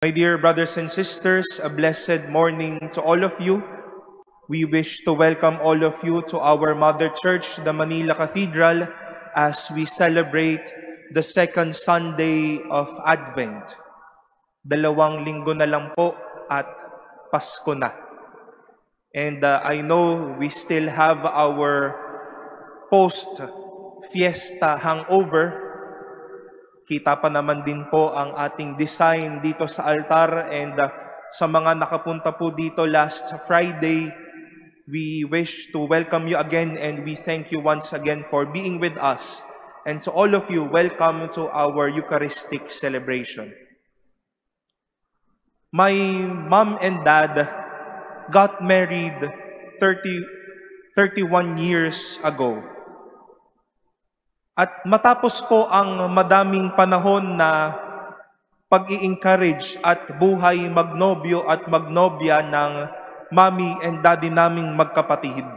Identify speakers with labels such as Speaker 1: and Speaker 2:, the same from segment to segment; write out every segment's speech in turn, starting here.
Speaker 1: My dear brothers and sisters, a blessed morning to all of you. We wish to welcome all of you to our Mother Church, the Manila Cathedral, as we celebrate the second Sunday of Advent. 2 linggo na lang po at Pasko na. And I know we still have our post-fiesta hangover. Kita pa naman din po ang ating design dito sa altar, and sa mga nakapunta po dito last Friday, we wish to welcome you again and we thank you once again for being with us. And to all of you, welcome to our Eucharistic celebration. My mom and dad got married 31 years ago. At matapos po ang madaming panahon na pag-i-encourage at buhay magnobyo at magnobya ng mommy and daddy naming magkapatid,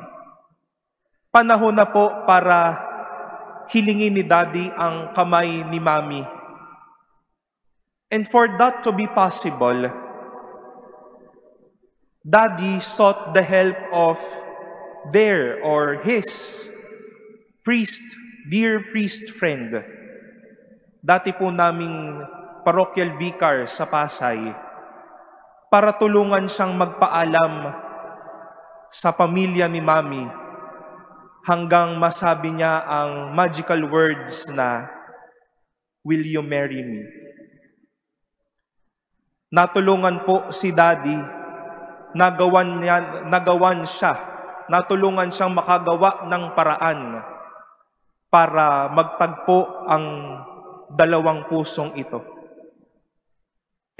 Speaker 1: panahon na po para hilingin ni daddy ang kamay ni mommy. And for that to be possible, daddy sought the help of his dear priest friend, dati po naming parochial vicar sa Pasay, para tulungan siyang magpaalam sa pamilya ni Mami hanggang masabi niya ang magical words na, "Will you marry me?" Natulungan po si Daddy, natulungan siyang makagawa ng paraan para magtagpo ang dalawang pusong ito.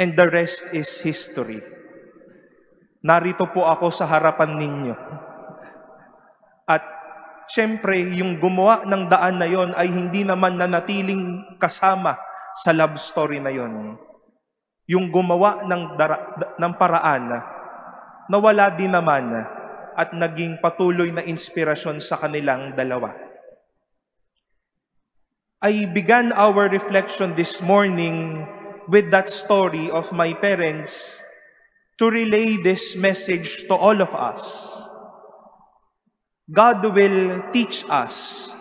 Speaker 1: And the rest is history. Narito po ako sa harapan ninyo. At syempre, yung gumawa ng daan na yon ay hindi naman nanatiling kasama sa love story na yon. Yung gumawa ng paraan, nawala din naman at naging patuloy na inspirasyon sa kanilang dalawa. I began our reflection this morning with that story of my parents to relay this message to all of us. God will teach us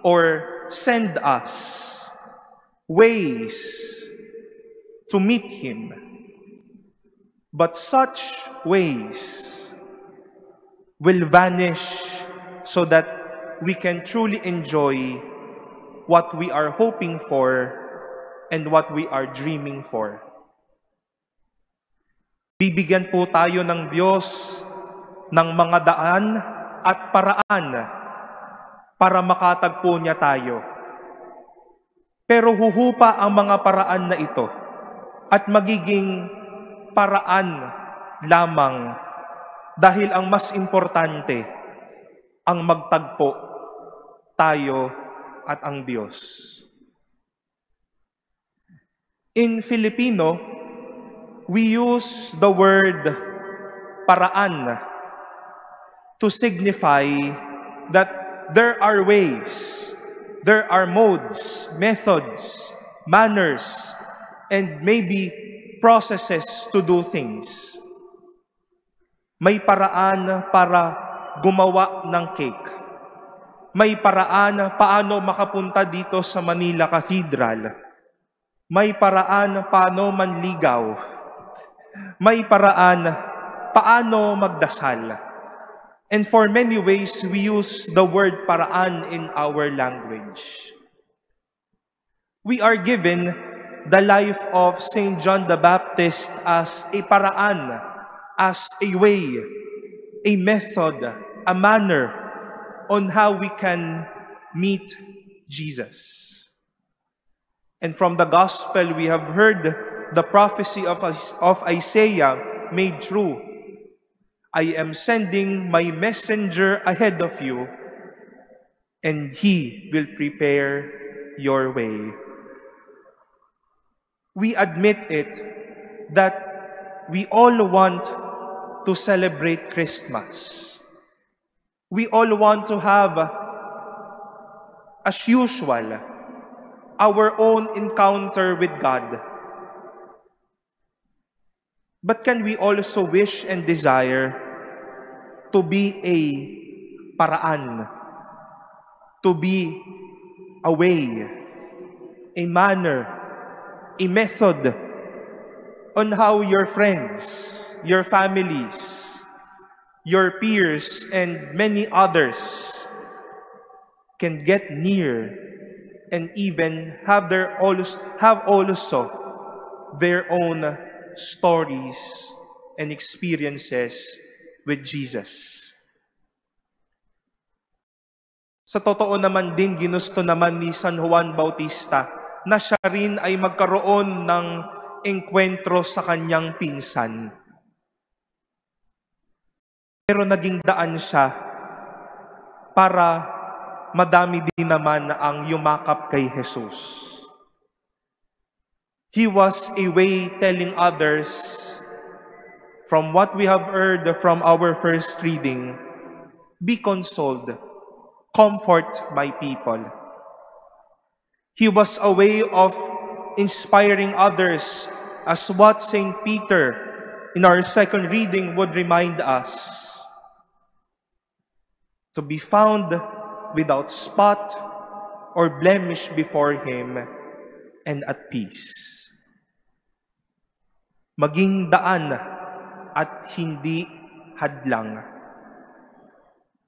Speaker 1: or send us ways to meet Him. But such ways will vanish so that we can truly enjoy what we are hoping for and what we are dreaming for. Bibigyan po tayo ng Diyos ng mga daan at paraan para makatagpo niya tayo. Pero huhupa ang mga paraan na ito at magiging paraan lamang dahil ang mas importante ang magtagpo tayo at ang Diyos. In Filipino, we use the word paraan to signify that there are ways, there are modes, methods, manners, and maybe processes to do things. May paraan para gumawa ng cake. May paraan paano makapunta dito sa Manila Cathedral. May paraan paano manligaw. May paraan paano magdasal. And for many ways, we use the word paraan in our language. We are given the life of Saint John the Baptist as a paraan, as a way, a method, a manner on how we can meet Jesus. And from the gospel, we have heard the prophecy of Isaiah made true. I am sending my messenger ahead of you, and he will prepare your way. We admit it that we all want to celebrate Christmas. We all want to have, as usual, our own encounter with God. But can we also wish and desire to be a paraan, to be a way, a manner, a method on how your friends, your families, your peers, and many others can get near and even have also their own stories and experiences with Jesus. Sa totoo naman din, ginusto naman ni San Juan Bautista na siya rin ay magkaroon ng engkwentro sa kanyang pinsan. Pero naging daan siya para madami din naman ang yumakap kay Jesus. He was a way telling others, from what we have heard from our first reading, be consoled, comfort my people. He was a way of inspiring others, as what St. Peter in our second reading would remind us, to be found without spot or blemish before Him and at peace. Maging daan at hindi hadlang.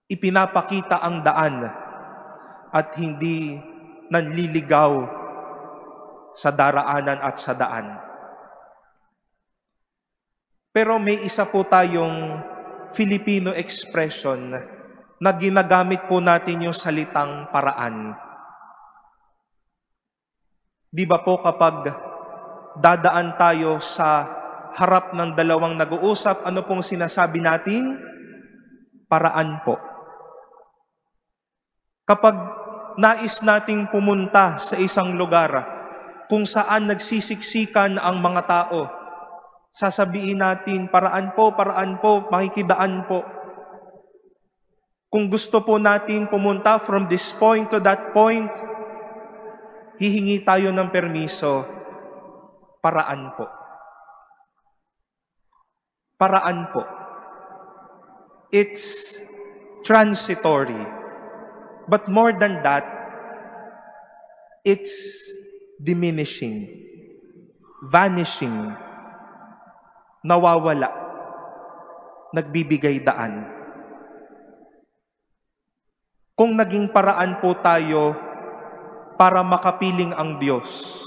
Speaker 1: Ipinapakita ang daan at hindi nanliligaw sa daraanan at sa daan. Pero may isa po tayong Filipino expression na ginagamit po natin yung salitang paraan. Di ba po kapag dadaan tayo sa harap ng dalawang nag-uusap, ano pong sinasabi natin? Paraan po. Kapag nais nating pumunta sa isang lugar kung saan nagsisiksikan ang mga tao, sasabihin natin, paraan po, makikidaan po. Kung gusto po natin pumunta from this point to that point, hihingi tayo ng permiso, paraan po. Paraan po. It's transitory. But more than that, it's diminishing, vanishing, nawawala, nagbibigay daan. Kung naging paraan po tayo para makapiling ang Diyos,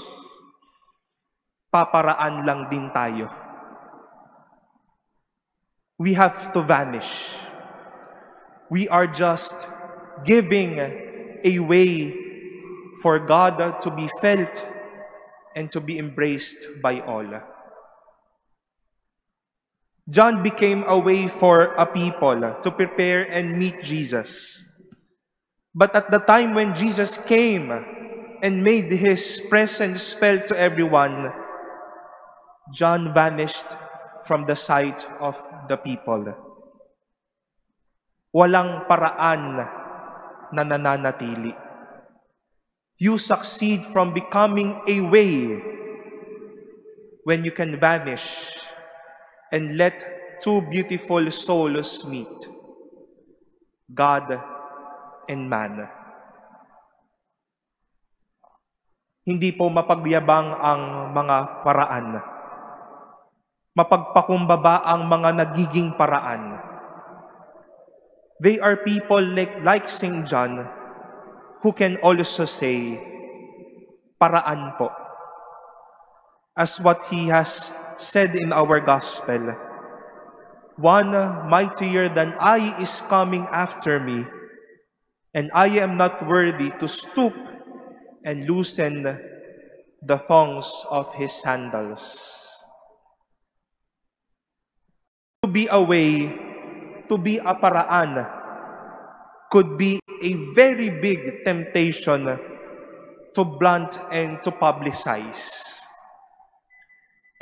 Speaker 1: paparaan lang din tayo. We have to vanish. We are just giving a way for God to be felt and to be embraced by all. John became a way for a people to prepare and meet Jesus. But at the time when Jesus came and made His presence felt to everyone, John vanished from the sight of the people. Walang paraan na nananatili. You succeed from becoming a way when you can vanish and let two beautiful souls meet, God and man. Hindi po mapagyabang ang mga paraan. Mapagpakumbaba ang mga nagiging paraan. They are people like St. John who can also say, paraan po. As what he has said in our gospel, one mightier than I is coming after me, and I am not worthy to stoop and loosen the thongs of his sandals. To be a way, to be a paraan, could be a very big temptation to blunt and to publicize.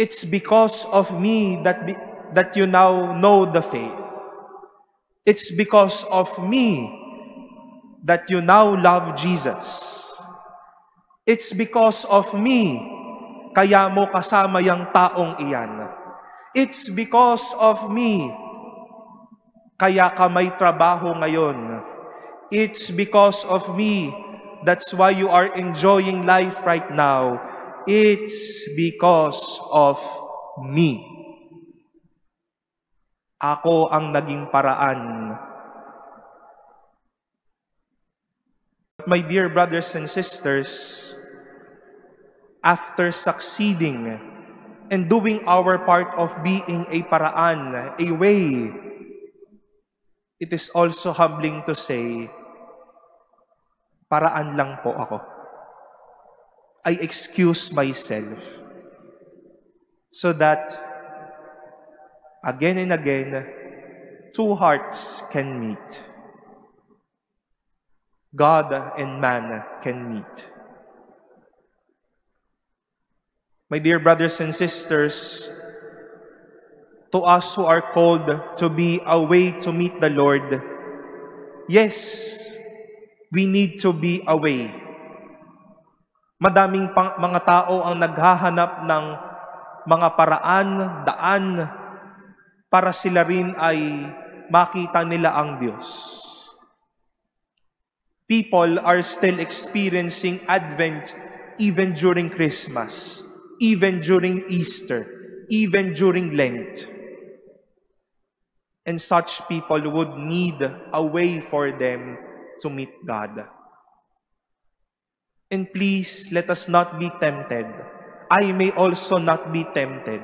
Speaker 1: It's because of me that you now know the faith. It's because of me that you now love Jesus. It's because of me, kaya mo kasama yung taong iyan. It's because of me. Kaya ka may trabaho ngayon. It's because of me. That's why you are enjoying life right now. It's because of me. Ako ang naging paraan. My dear brothers and sisters, after succeeding and doing our part of being a paraan, a way, it is also humbling to say, paraan lang po ako. I excuse myself so that again and again, two hearts can meet. God and man can meet. My dear brothers and sisters, to us who are called to be a way to meet the Lord, yes, we need to be a way. Madaming mga tao ang naghahanap ng mga paraan, daan, para sila rin ay makita nila ang Diyos. People are still experiencing Advent even during Christmas, even during Easter, even during Lent. And such people would need a way for them to meet God. And please, let us not be tempted. I may also not be tempted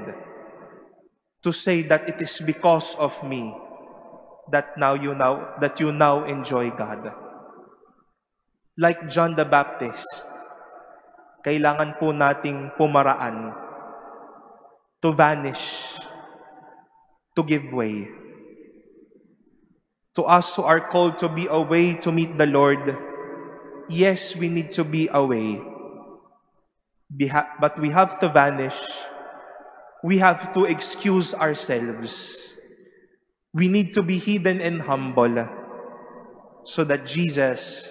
Speaker 1: to say that it is because of me that you now enjoy God. Like John the Baptist, kailangan po nating pumaraan to vanish, to give way. To us who are called to be a way to meet the Lord, yes, we need to be a way. But we have to vanish. We have to excuse ourselves. We need to be hidden and humble so that Jesus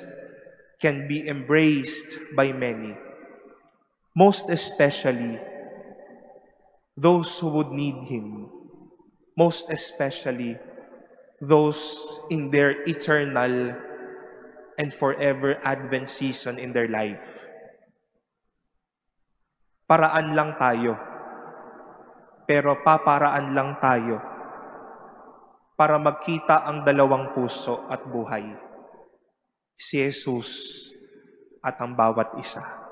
Speaker 1: can be embraced by many. Most especially those who would need Him. Most especially those in their eternal and forever Advent season in their life. Paraan lang tayo, pero paparaan lang tayo para magkita ang dalawang puso at buhay, si Jesus at ang bawat isa.